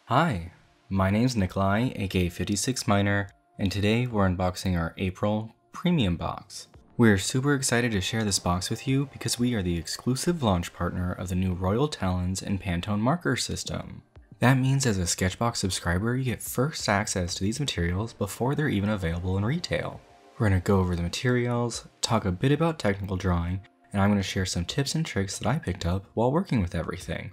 Hi, my name's Nikolai, aka 56Miner, and today we're unboxing our April Premium Box. We're super excited to share this box with you because we are the exclusive launch partner of the new Royal Talens and Pantone marker system. That means as a Sketchbox subscriber, you get first access to these materials before they're even available in retail. We're going to go over the materials, talk a bit about technical drawing, and I'm going to share some tips and tricks that I picked up while working with everything.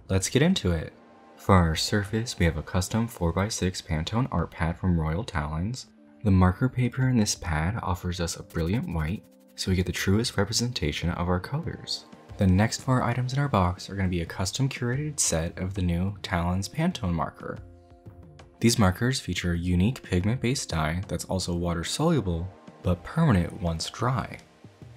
Let's get into it. For our surface, we have a custom 4x6 Pantone art pad from Royal Talens. The marker paper in this pad offers us a brilliant white, so we get the truest representation of our colors. The next 4 items in our box are going to be a custom curated set of the new Talens Pantone marker. These markers feature a unique pigment-based dye that's also water-soluble, but permanent once dry.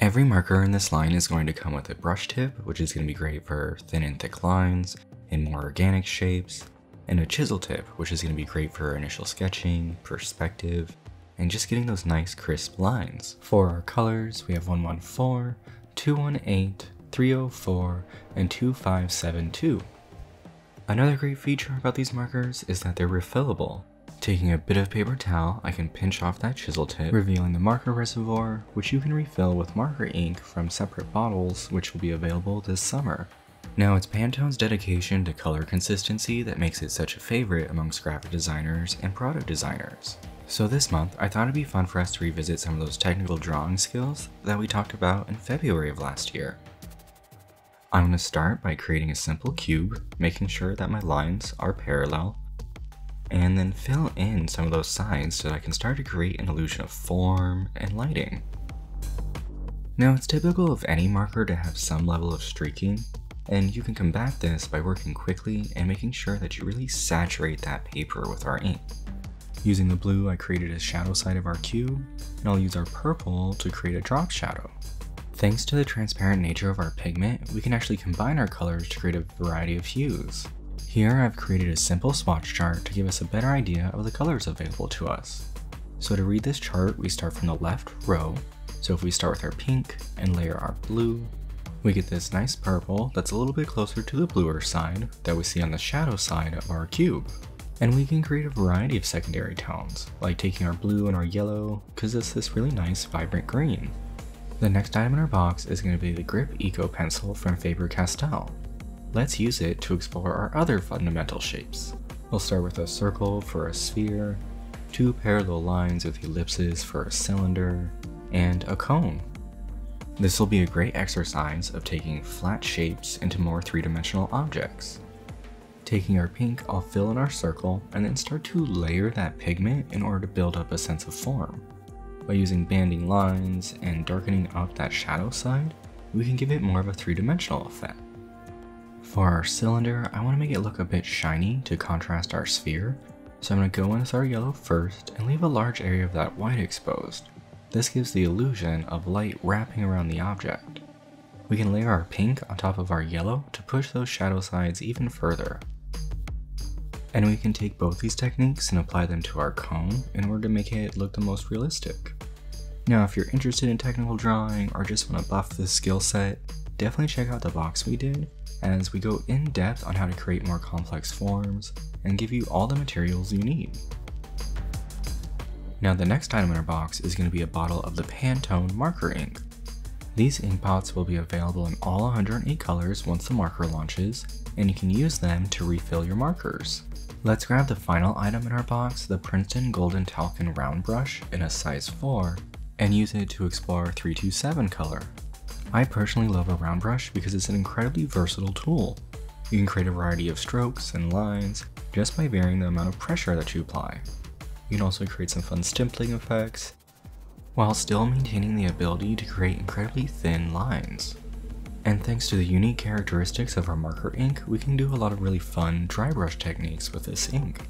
Every marker in this line is going to come with a brush tip, which is going to be great for thin and thick lines, in more organic shapes, and a chisel tip, which is going to be great for initial sketching, perspective, and just getting those nice crisp lines. For our colors, we have 114, 218, 304, and 2572. Another great feature about these markers is that they're refillable. Taking a bit of paper towel, I can pinch off that chisel tip, revealing the marker reservoir, which you can refill with marker ink from separate bottles, which will be available this summer. Now, it's Pantone's dedication to color consistency that makes it such a favorite amongst graphic designers and product designers. So this month, I thought it'd be fun for us to revisit some of those technical drawing skills that we talked about in February of last year. I'm going to start by creating a simple cube, making sure that my lines are parallel, and then fill in some of those sides so that I can start to create an illusion of form and lighting. Now, it's typical of any marker to have some level of streaking, and you can combat this by working quickly and making sure that you really saturate that paper with our ink. Using the blue, I created a shadow side of our cube, and I'll use our purple to create a drop shadow. Thanks to the transparent nature of our pigment, we can actually combine our colors to create a variety of hues. Here I've created a simple swatch chart to give us a better idea of the colors available to us. So to read this chart, we start from the left row. So if we start with our pink and layer our blue, we get this nice purple that's a little bit closer to the bluer side that we see on the shadow side of our cube. And we can create a variety of secondary tones, like taking our blue and our yellow, because it's this really nice vibrant green. The next item in our box is going to be the Grip Eco Pencil from Faber-Castell. Let's use it to explore our other fundamental shapes. We'll start with a circle for a sphere, 2 parallel lines with ellipses for a cylinder, and a cone. This will be a great exercise of taking flat shapes into more 3-dimensional objects. Taking our pink, I'll fill in our circle and then start to layer that pigment in order to build up a sense of form. By using banding lines and darkening up that shadow side, we can give it more of a 3-dimensional effect. For our cylinder, I want to make it look a bit shiny to contrast our sphere, so I'm going to go in with our yellow first and leave a large area of that white exposed. This gives the illusion of light wrapping around the object. We can layer our pink on top of our yellow to push those shadow sides even further. And we can take both these techniques and apply them to our cone in order to make it look the most realistic. Now, if you're interested in technical drawing or just want to buff this skill set, definitely check out the box we did, as we go in depth on how to create more complex forms and give you all the materials you need. Now, the next item in our box is going to be a bottle of the Pantone marker ink. These ink pots will be available in all 108 colors once the marker launches, and you can use them to refill your markers. Let's grab the final item in our box, the Princeton Golden Talcum Round Brush in a size 4, and use it to explore 327 color. I personally love a round brush because it's an incredibly versatile tool. You can create a variety of strokes and lines just by varying the amount of pressure that you apply. You can also create some fun stimpling effects, while still maintaining the ability to create incredibly thin lines. And thanks to the unique characteristics of our marker ink, we can do a lot of really fun dry brush techniques with this ink.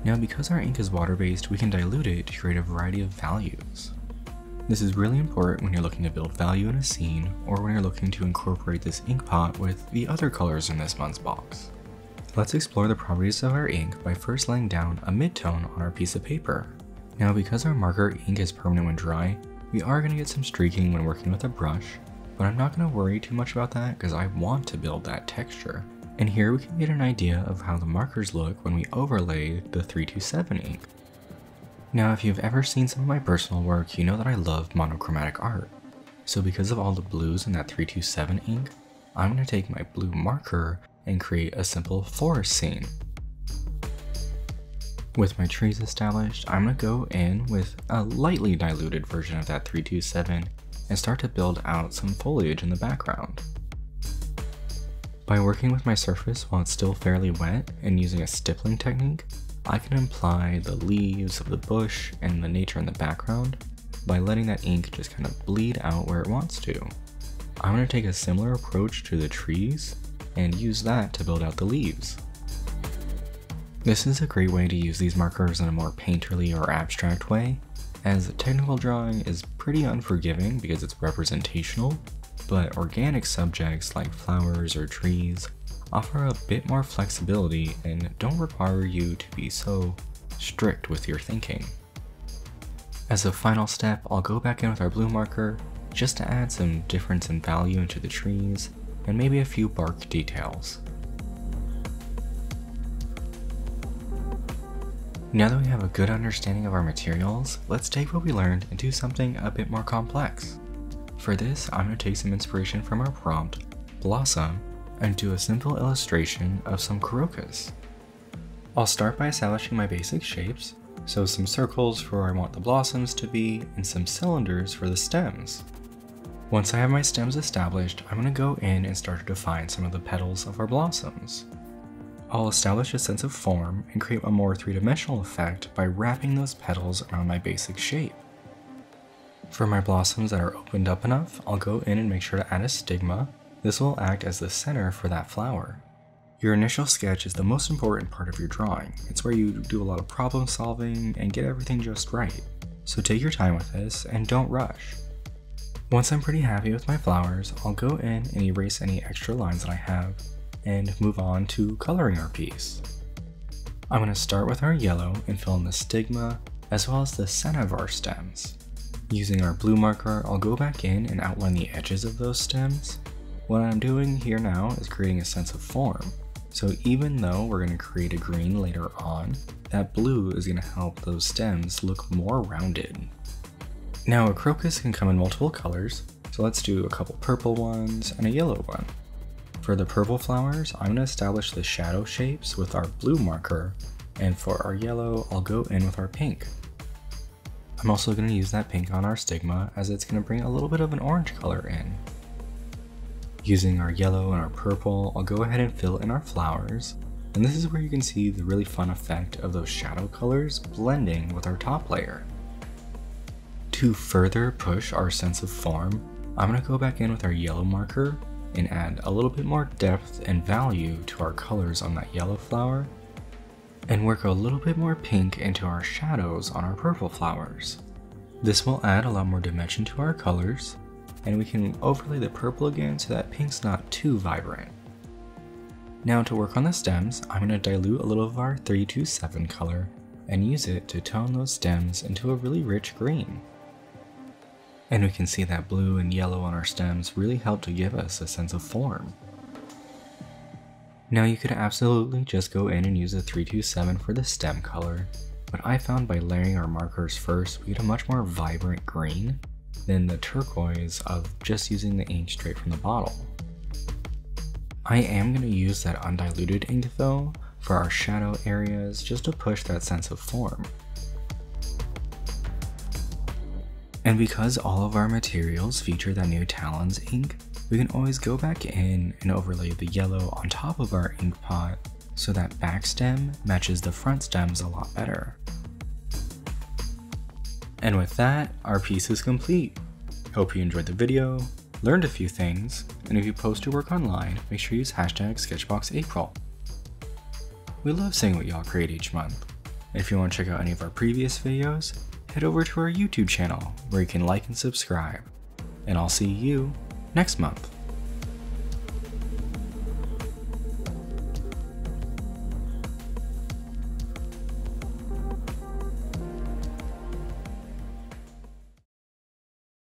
Now, because our ink is water-based, we can dilute it to create a variety of values. This is really important when you're looking to build value in a scene, or when you're looking to incorporate this ink pot with the other colors in this month's box. Let's explore the properties of our ink by first laying down a mid-tone on our piece of paper. Now, because our marker ink is permanent when dry, we are going to get some streaking when working with a brush, but I'm not going to worry too much about that because I want to build that texture. And here we can get an idea of how the markers look when we overlay the 327 ink. Now if you've ever seen some of my personal work, you know that I love monochromatic art. So because of all the blues in that 327 ink, I'm going to take my blue marker and create a simple forest scene. With my trees established, I'm going to go in with a lightly diluted version of that 327 and start to build out some foliage in the background. By working with my surface while it's still fairly wet and using a stippling technique, I can imply the leaves of the bush and the nature in the background by letting that ink just kind of bleed out where it wants to. I'm going to take a similar approach to the trees and use that to build out the leaves. This is a great way to use these markers in a more painterly or abstract way, as technical drawing is pretty unforgiving because it's representational, but organic subjects like flowers or trees offer a bit more flexibility and don't require you to be so strict with your thinking. As a final step, I'll go back in with our blue marker just to add some difference in value into the trees and maybe a few bark details. Now that we have a good understanding of our materials, let's take what we learned and do something a bit more complex. For this, I'm going to take some inspiration from our prompt, Blossom, and do a simple illustration of some crocus. I'll start by establishing my basic shapes, so some circles for where I want the blossoms to be, and some cylinders for the stems. Once I have my stems established, I'm going to go in and start to define some of the petals of our blossoms. I'll establish a sense of form and create a more three-dimensional effect by wrapping those petals around my basic shape. For my blossoms that are opened up enough, I'll go in and make sure to add a stigma. This will act as the center for that flower. Your initial sketch is the most important part of your drawing. It's where you do a lot of problem solving and get everything just right. So take your time with this and don't rush. Once I'm pretty happy with my flowers, I'll go in and erase any extra lines that I have and move on to coloring our piece. I'm going to start with our yellow and fill in the stigma as well as the center of our stems. Using our blue marker, I'll go back in and outline the edges of those stems. What I'm doing here now is creating a sense of form. So even though we're going to create a green later on, that blue is going to help those stems look more rounded. Now a crocus can come in multiple colors, so let's do a couple purple ones and a yellow one. For the purple flowers, I'm going to establish the shadow shapes with our blue marker, and for our yellow, I'll go in with our pink. I'm also going to use that pink on our stigma as it's going to bring a little bit of an orange color in. Using our yellow and our purple, I'll go ahead and fill in our flowers, and this is where you can see the really fun effect of those shadow colors blending with our top layer. To further push our sense of form, I'm going to go back in with our yellow marker and add a little bit more depth and value to our colors on that yellow flower, and work a little bit more pink into our shadows on our purple flowers. This will add a lot more dimension to our colors, and we can overlay the purple again so that pink's not too vibrant. Now to work on the stems, I'm going to dilute a little of our 327 color and use it to tone those stems into a really rich green. And we can see that blue and yellow on our stems really help to give us a sense of form. Now you could absolutely just go in and use a 327 for the stem color, but I found by layering our markers first, we get a much more vibrant green than the turquoise of just using the ink straight from the bottle. I am going to use that undiluted ink though for our shadow areas just to push that sense of form. And because all of our materials feature that new Talens ink, we can always go back in and overlay the yellow on top of our ink pot so that back stem matches the front stems a lot better. And with that, our piece is complete. Hope you enjoyed the video, learned a few things, and if you post your work online, make sure you use hashtag SketchboxApril. We love seeing what y'all create each month. And if you want to check out any of our previous videos, head over to our YouTube channel where you can like and subscribe. And I'll see you next month.